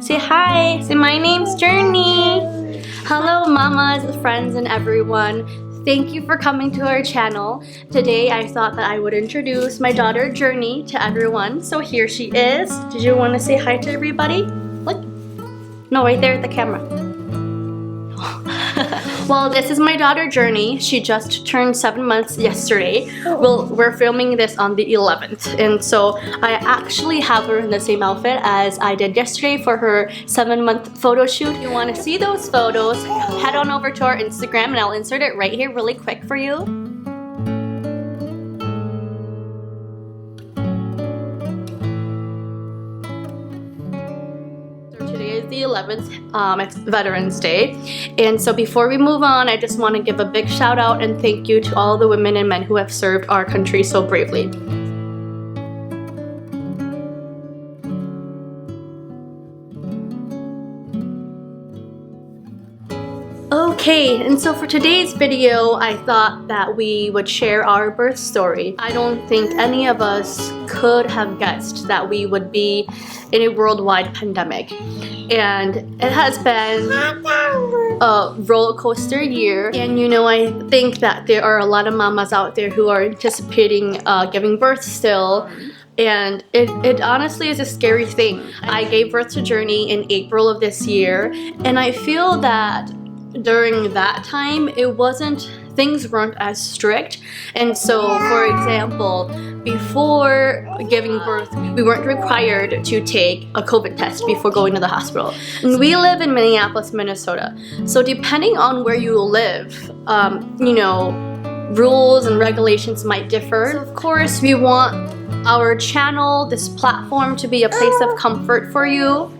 Say hi. Say my name's Journey. Hello mamas, friends, and everyone. Thank you for coming to our channel. Today I thought that I would introduce my daughter Journey to everyone. So here she is. Did you want to say hi to everybody? Look. No, right there at the camera. Well, this is my daughter Journey. She just turned 7 months yesterday. Well, we're filming this on the 11th, and so I actually have her in the same outfit as I did yesterday for her 7-month photo shoot. If you want to see those photos, head on over to our Instagram and I'll insert it right here really quick for you. Today is the 11th, it's Veterans Day, and so before we move on, I just want to give a big shout out and thank you to all the women and men who have served our country so bravely. Okay, and so for today's video, I thought that we would share our birth story. I don't think any of us could have guessed that we would be in a worldwide pandemic. And it has been a roller coaster year. And you know, I think that there are a lot of mamas out there who are anticipating giving birth still. And it honestly is a scary thing. I gave birth to Journey in April of this year, and I feel that during that time things weren't as strict. And so, for example, before giving birth, we weren't required to take a COVID test before going to the hospital. And we live in Minneapolis, Minnesota. So depending on where you live, you know, rules and regulations might differ. So of course, we want our channel, this platform, to be a place of comfort for you.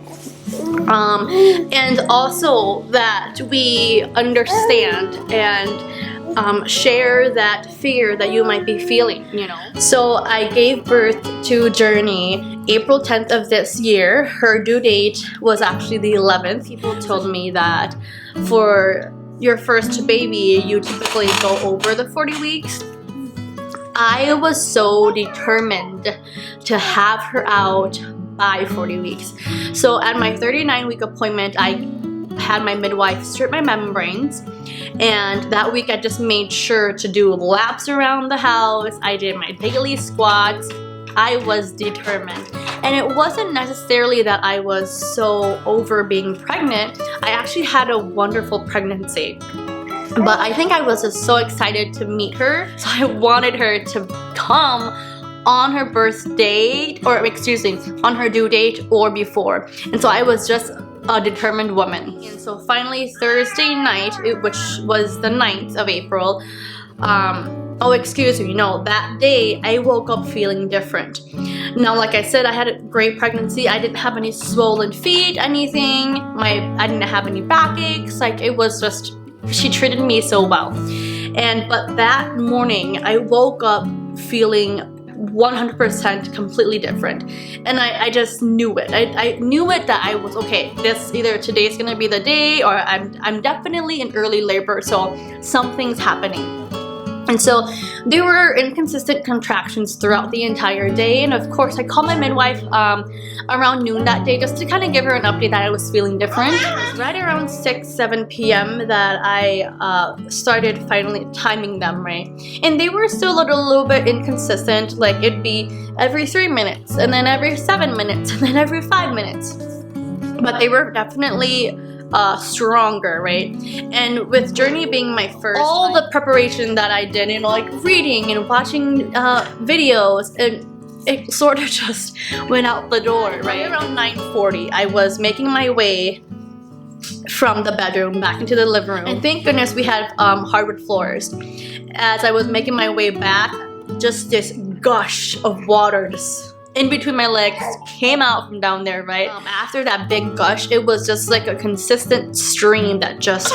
And also that we understand and share that fear that you might be feeling, you know. So I gave birth to Journey April 10th of this year. Her due date was actually the 11th. People told me that for your first baby, you typically go over the 40 weeks. I was so determined to have her out by 40 weeks. So at my 39-week appointment, I had my midwife strip my membranes, and that week I just made sure to do laps around the house. I did my daily squats. I was determined. And it wasn't necessarily that I was so over being pregnant. I actually had a wonderful pregnancy. But I think I was just so excited to meet her, so I wanted her to come on her birth date, or excuse me, on her due date or before. And so I was just a determined woman. And so finally Thursday night, which was the 9th of April, oh excuse me, no, that day I woke up feeling different. Now, like I said, I had a great pregnancy. I didn't have any swollen feet, anything. I didn't have any backaches. Like, it was just, she treated me so well. But that morning I woke up feeling 100% completely different, and I just knew it. I knew it that I was okay. This either today's gonna be the day, or I'm definitely in early labor, so something's happening. And so there were inconsistent contractions throughout the entire day, and of course I called my midwife around noon that day just to kind of give her an update that I was feeling different. It was right around 6-7 p.m. that I started finally timing them, right? And they were still a little bit inconsistent. Like, it'd be every 3 minutes, and then every 7 minutes, and then every 5 minutes. But they were definitely stronger, right? And with Journey being my first, all the preparation that I did, you know, like reading and watching videos, and it sort of just went out the door, right? Around 9:40, I was making my way from the bedroom back into the living room, and thank goodness we had hardwood floors. As I was making my way back, just this gush of water just in between my legs came out from down there, right? After that big gush, it was just like a consistent stream that just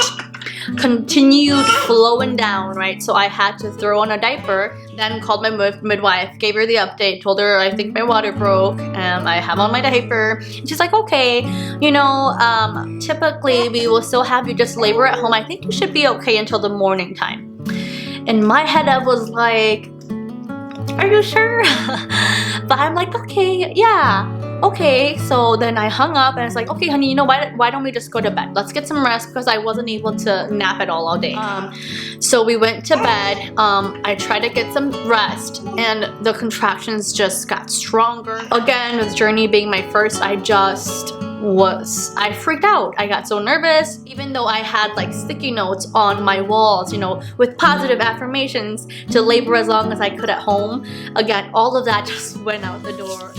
continued flowing down, right? So I had to throw on a diaper, then called my midwife, gave her the update, told her I think my water broke and I have on my diaper. And she's like, okay, you know, typically we will still have you just labor at home. I think you should be okay until the morning time. In my head, I was like, are you sure? But I'm like, okay, yeah, okay. So then I hung up and it's like, okay, honey, you know, why don't we just go to bed? Let's get some rest because I wasn't able to nap at all day. So we went to bed. I tried to get some rest and the contractions just got stronger. Again, with Journee being my first, I freaked out. I got so nervous, even though I had like sticky notes on my walls, you know, with positive affirmations to labor as long as I could at home. Again, all of that just went out the door.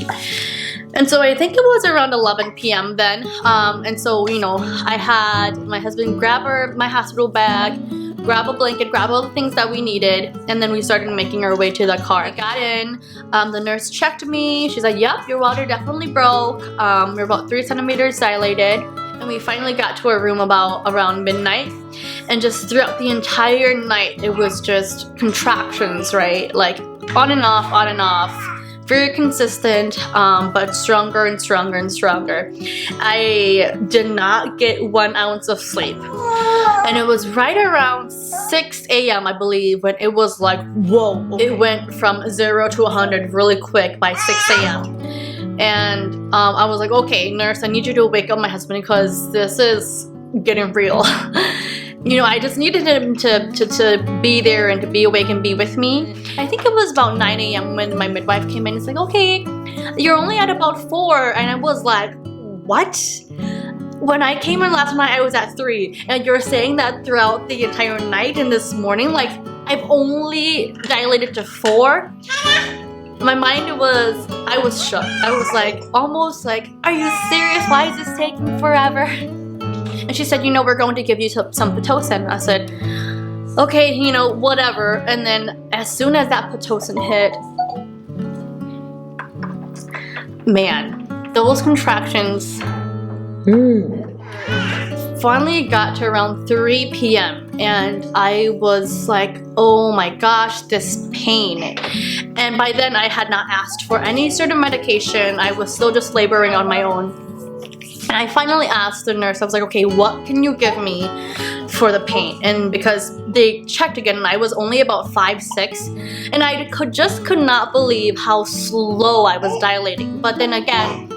And so I think it was around 11 p.m. then. And so, you know, I had my husband grab my hospital bag, grab a blanket, grab all the things that we needed, and then we started making our way to the car. I got in, the nurse checked me. She's like, yep, your water definitely broke. We're about 3 centimeters dilated. And we finally got to our room around midnight. And just throughout the entire night, it was just contractions, right? Like on and off, on and off. Very consistent, but stronger and stronger and stronger. I did not get 1 ounce of sleep. And it was right around 6 a.m. I believe when it was like, whoa. It went from 0 to 100 really quick by 6 a.m. And I was like, okay, nurse, I need you to wake up my husband because this is getting real. You know, I just needed him to be there and to be awake and be with me. I think it was about 9 a.m. when my midwife came in. It's like, okay, you're only at about 4. And I was like, what? When I came in last night, I was at 3. And you're saying that throughout the entire night and this morning, like, I've only dilated to 4? My mind I was shook. I was like, almost like, are you serious? Why is this taking forever? And she said, you know, we're going to give you some Pitocin. I said, okay, you know, whatever. And then as soon as that Pitocin hit, man, those contractions finally got to around 3 p.m. And I was like, oh my gosh, this pain. And by then I had not asked for any sort of medication. I was still just laboring on my own. And I finally asked the nurse, I was like, okay, what can you give me for the pain? And because they checked again and I was only about 5'6", and I could not believe how slow I was dilating. But then again,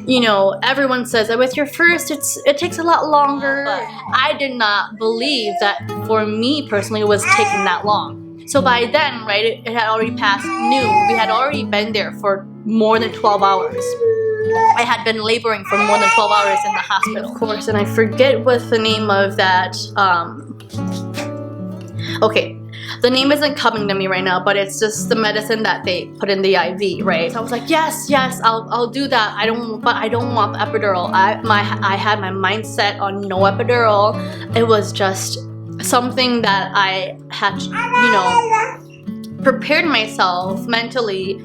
you know, everyone says that with your first, it takes a lot longer. But I did not believe that for me personally it was taking that long. So by then, right, it had already passed noon. We had already been there for more than 12 hours. I had been laboring for more than 12 hours in the hospital, of course, and I forget what the name of that, okay, the name isn't coming to me right now, but it's just the medicine that they put in the IV, right? So I was like, yes, I'll do that. I don't want the epidural. I had my mindset on no epidural. It was just something that I had, you know, prepared myself mentally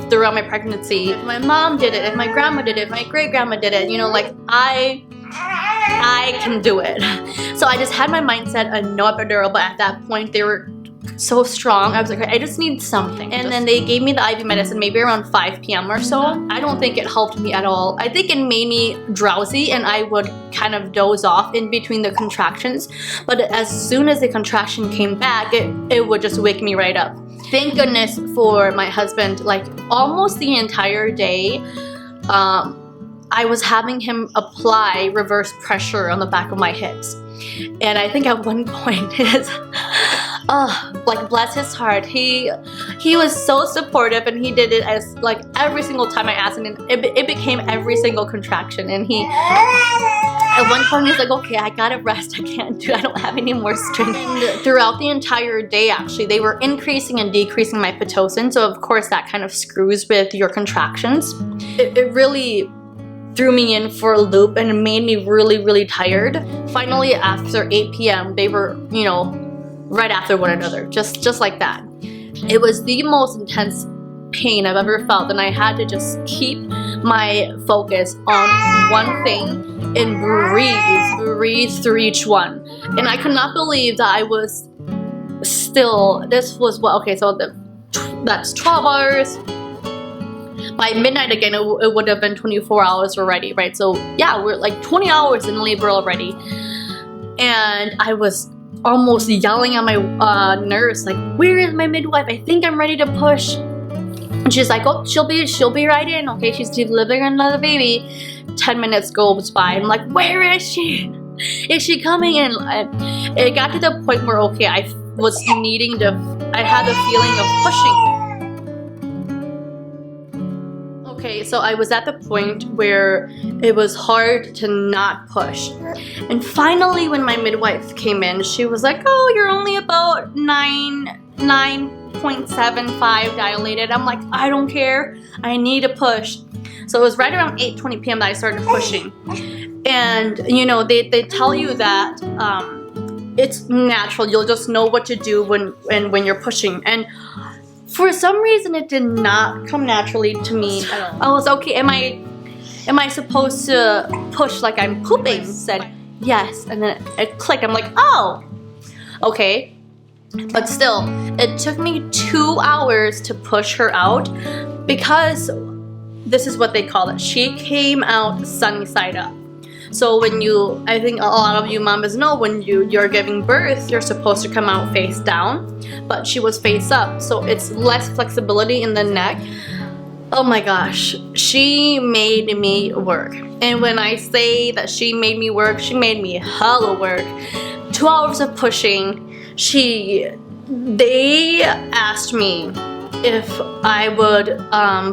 throughout my pregnancy. If my mom did it, if my grandma did it, if my great-grandma did it, you know, like I can do it. So I just had my mindset on no epidural, but at that point they were so strong. I was like, I just need something. And then they gave me the IV medicine maybe around 5 p.m. or so. I don't think it helped me at all. I think it made me drowsy and I would kind of doze off in between the contractions. But as soon as the contraction came back, it would just wake me right up. Thank goodness for my husband, like almost the entire day, I was having him apply reverse pressure on the back of my hips. And I think at one point, like bless his heart, he was so supportive and he did it as like every single time I asked him, and it became every single contraction. And he, at one point he's like, okay, I gotta rest, I don't have any more strength. And throughout the entire day, actually, they were increasing and decreasing my Pitocin, so of course that kind of screws with your contractions. It really threw me in for a loop and it made me really, really tired. Finally, after 8 p.m., they were, you know, right after one another, just like that. It was the most intense pain I've ever felt, and I had to just keep my focus on one thing and breathe through each one. And I could not believe that I was still, this was what, okay, so that's 12 hours. By midnight again, it would have been 24 hours already, right? So yeah, we're like 20 hours in labor already. And I was almost yelling at my nurse, like, where is my midwife? I think I'm ready to push. And she's like, oh, she'll be right in, okay? She's delivering another baby. 10 minutes goes by. I'm like, where is she? Is she coming in? It got to the point where, okay, I had the feeling of pushing. Okay, so I was at the point where it was hard to not push. And finally, when my midwife came in, she was like, oh, you're only about 9.75 dilated. I'm like, I don't care. I need to push. So it was right around 8:20 p.m. that I started pushing. And, you know, they tell you that it's natural. You'll just know what to do when you're pushing. And for some reason, it did not come naturally to me at all. I was, okay, am I supposed to push like I'm pooping? Said, yes. And then it clicked. I'm like, oh, okay. But still, it took me 2 hours to push her out because this is what they call it. She came out sunny side up. So when I think a lot of you mamas know, when you're giving birth, you're supposed to come out face down, but she was face up. So it's less flexibility in the neck. Oh my gosh, she made me work. And when I say that she made me work, she made me hella work. 2 hours of pushing. They asked me if I would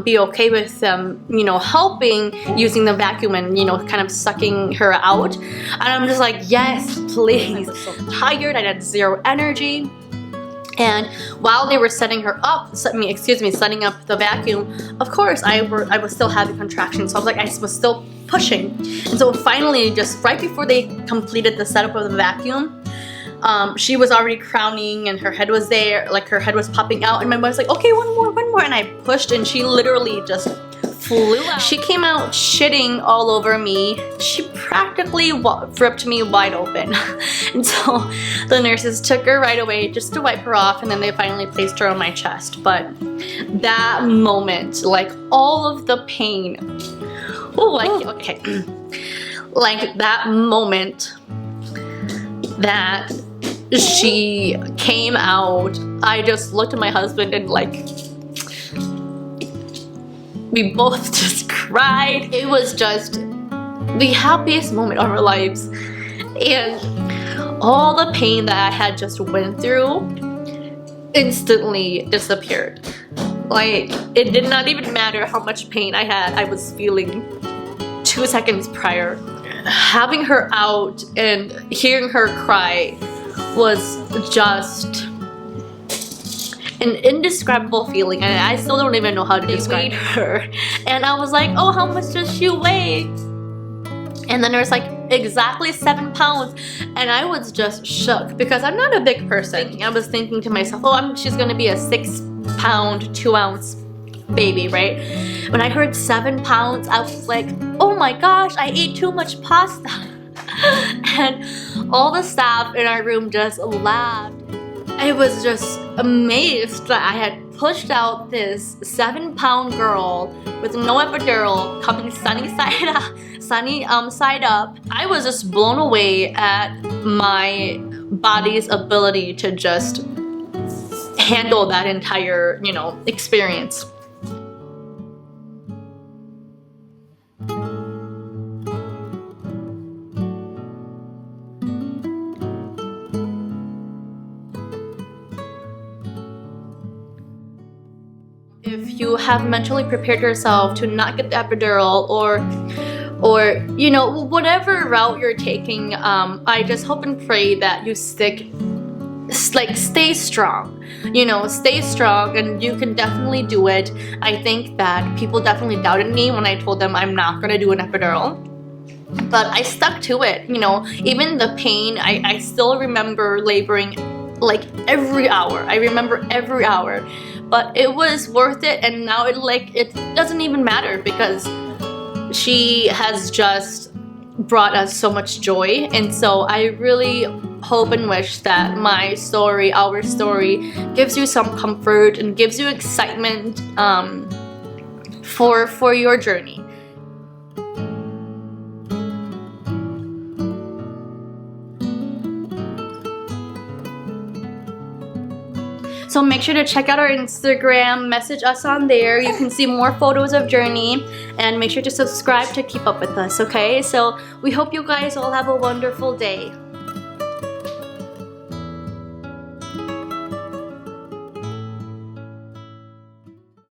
be okay with them, you know, helping using the vacuum and, you know, kind of sucking her out. And I'm just like, yes, please. I was so tired. I had zero energy. And while they were setting her up, setting up the vacuum, of course, I was still having contractions. So I was like, I was still pushing. And so finally, just right before they completed the setup of the vacuum, she was already crowning and her head was there, like her head was popping out, and my mom was like, okay, one more, and I pushed and she literally just flew out. She came out shitting all over me. She practically ripped me wide open. And so the nurses took her right away just to wipe her off, and then they finally placed her on my chest. But that moment, like all of the pain, like that moment that she came out, I just looked at my husband and like we both just cried. It was just the happiest moment of our lives, and all the pain that I had just went through instantly disappeared. Like, it did not even matter how much pain I was feeling 2 seconds prior. Having her out and hearing her cry was just an indescribable feeling, and I still don't even know how to describe her. And I was like, oh, how much does she weigh? And then there's like exactly 7 pounds, and I was just shook because I'm not a big person. I was thinking to myself, oh, she's gonna be a 6 pound, 2 ounce baby, right? When I heard 7 pounds, I was like, oh my gosh, I ate too much pasta. And all the staff in our room just laughed. I was just amazed that I had pushed out this 7 pound girl with no epidural coming sunny side up. I was just blown away at my body's ability to just handle that entire, you know, experience. If you have mentally prepared yourself to not get the epidural, or you know, whatever route you're taking, I just hope and pray that you stay strong. You know, stay strong, and you can definitely do it. I think that people definitely doubted me when I told them I'm not gonna do an epidural, but I stuck to it. You know, even the pain, I still remember laboring like every hour. I remember every hour. But it was worth it, and now it doesn't even matter because she has just brought us so much joy. And so I really hope and wish that my story, our story, gives you some comfort and gives you excitement for your journey. So make sure to check out our Instagram, message us on there. You can see more photos of Journee, and make sure to subscribe to keep up with us, okay? So we hope you guys all have a wonderful day.